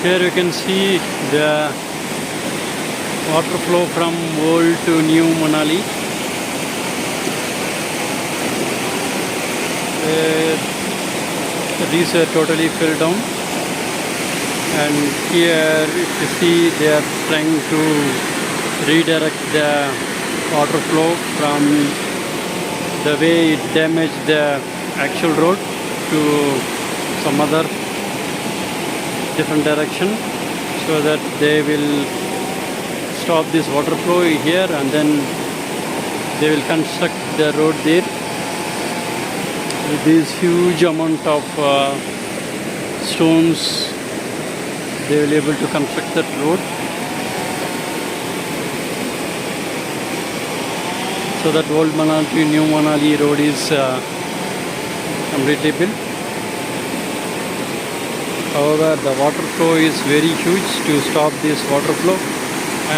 Here you can see the water flow from old to new Manali. These are totally filled down, and here if you see they are trying to redirect the water flow from the way it damaged the actual road to some other different direction, so that they will stop this water flow here and then they will construct the road there with this huge amount of stones. They will be able to construct that road so that old Manali to new Manali road is completely built. However, the water flow is very huge. To stop this water flow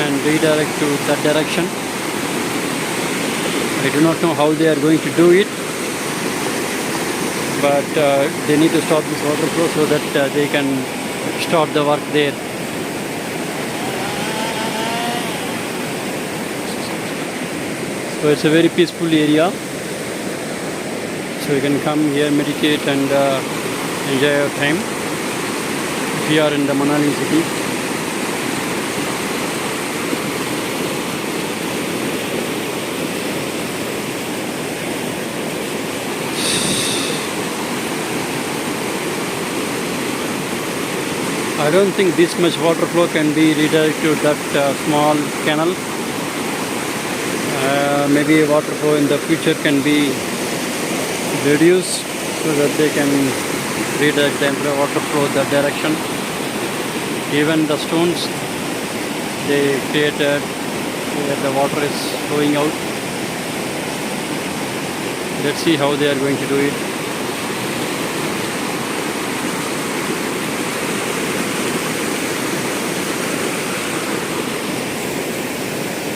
and redirect to that direction, I do not know how they are going to do it, but they need to stop this water flow so that they can start the work there. So it's a very peaceful area, so you can come here, meditate and enjoy your time if you are in the Manali city. I don't think this much water flow can be redirected to that small canal. Maybe water flow in the future can be reduced so that they can redirect the entire water flow that direction. Even the stones they created where the water is flowing out. Let's see how they are going to do it.